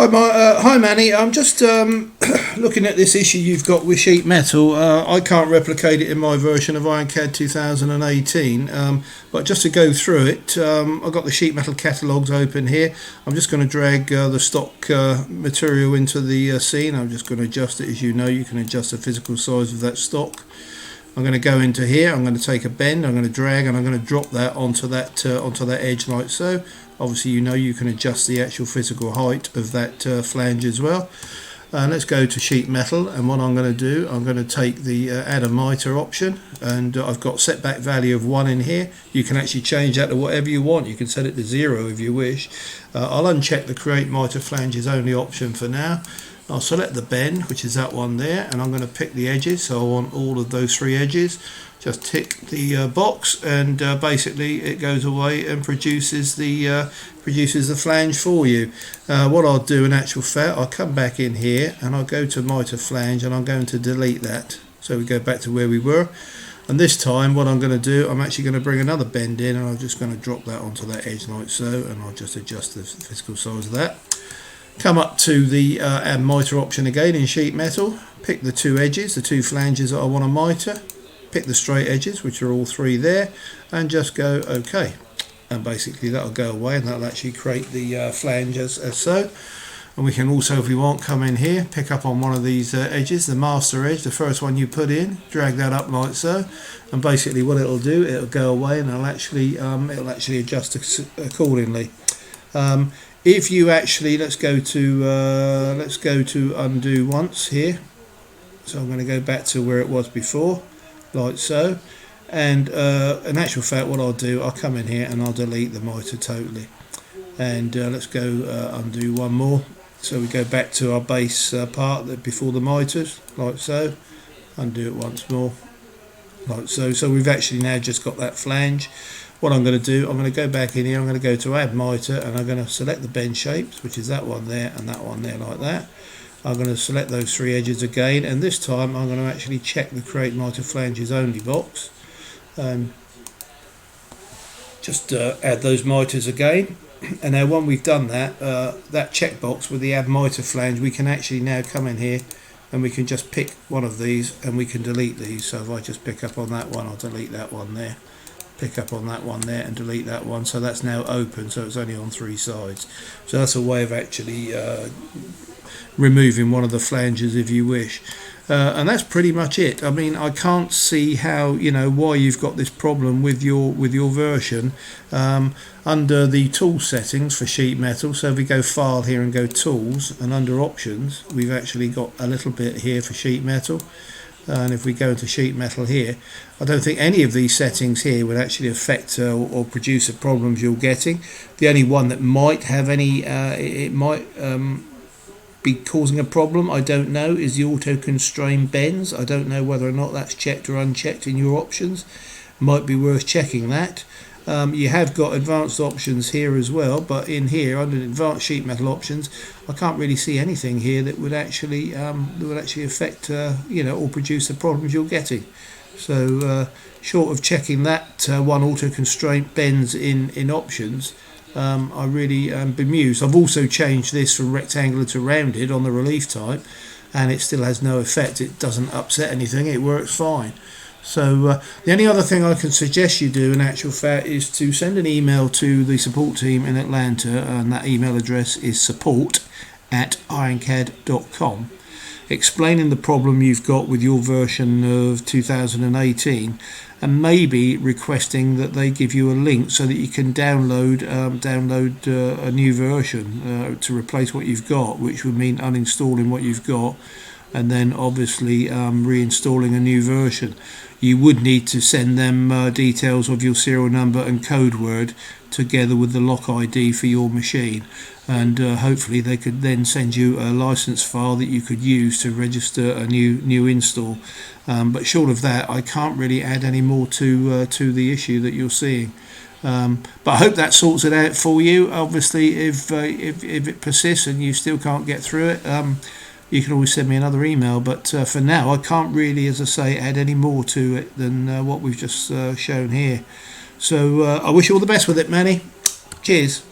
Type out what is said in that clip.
Hi Manny. I'm just looking at this issue you've got with sheet metal. I can't replicate it in my version of IronCAD 2018, but just to go through it, I've got the sheet metal catalogues open here. I'm just going to drag the stock material into the scene. I'm just going to adjust it. As you know, you can adjust the physical size of that stock. I'm going to go into here. I'm going to take a bend. I'm going to drag, and I'm going to drop that onto that edge like so. Obviously, you know you can adjust the actual physical height of that flange as well. Let's go to sheet metal, and what I'm going to do, I'm going to take the add a mitre option, and I've got setback value of 1 in here. You can actually change that to whatever you want. You can set it to 0 if you wish. I'll uncheck the create mitre flanges only option for now. I'll select the bend, which is that one there, and I'm going to pick the edges, so I want all of those 3 edges. Just tick the box, and basically it goes away and produces the flange for you. What I'll do in actual fact, I'll come back in here and I'll go to mitre flange, and I'm going to delete that. So we go back to where we were, and this time what I'm going to do, I'm actually going to bring another bend in, and I'm just going to drop that onto that edge like so, and I'll just adjust the physical size of that. Come up to the add mitre option again in sheet metal, pick the 2 edges, the 2 flanges that I want to mitre, pick the straight edges, which are all 3 there, and just go OK. And basically that'll go away, and that'll actually create the flange as so. And we can also, if we want, come in here, pick up on one of these edges, the master edge, the first one you put in, drag that up like so, and basically what it'll do, it'll go away, and it'll actually adjust accordingly. If you actually, let's go to undo once here. So I'm going to go back to where it was before, like so. And in actual fact, what I'll do, I'll come in here and I'll delete the mitre totally. And let's go undo one more. So we go back to our base part that before the mitres, like so. Undo it once more, like so. So we've actually now just got that flange. What I'm going to do, I'm going to go back in here, I'm going to go to add mitre, and I'm going to select the bend shapes, which is that one there and that one there like that. I'm going to select those 3 edges again, and this time I'm going to actually check the create mitre flanges only box. Just add those mitres again, and now when we've done that, that checkbox with the add mitre flange, we can actually now come in here and we can just pick one of these and we can delete these. So if I just pick up on that one, I'll delete that one there. Pick up on that one there and delete that one, so that's now open, so it's only on 3 sides. So that's a way of actually removing one of the flanges if you wish, and that's pretty much it. I mean, I can't see how, why you've got this problem with your version. Under the tool settings for sheet metal, so if we go file here and go tools, and under options we've actually got a little bit here for sheet metal. And if we go into sheet metal here, I don't think any of these settings here would actually affect or produce the problems you're getting. The only one that might have any, it might be causing a problem, I don't know, is the auto constrain bends. I don't know whether or not that's checked or unchecked in your options. Might be worth checking that. You have got advanced options here as well, but in here under advanced sheet metal options, I can't really see anything here that would actually affect or produce the problems you're getting. So short of checking that one auto constraint bends in options, I really am bemused. I've also changed this from rectangular to rounded on the relief type, and it still has no effect. It doesn't upset anything, it works fine. So the only other thing I can suggest you do in actual fact is to send an email to the support team in Atlanta, and that email address is support@ironcad.com, explaining the problem you've got with your version of 2018, and maybe requesting that they give you a link so that you can download a new version to replace what you've got, which would mean uninstalling what you've got and then obviously reinstalling a new version. You would need to send them details of your serial number and code word together with the lock ID for your machine, and hopefully they could then send you a license file that you could use to register a new install. But short of that, I can't really add any more to the issue that you're seeing. But I hope that sorts it out for you. Obviously, if it persists and you still can't get through it, you can always send me another email. But for now, I can't really, as I say, add any more to it than what we've just shown here. So I wish you all the best with it, Manny. Cheers.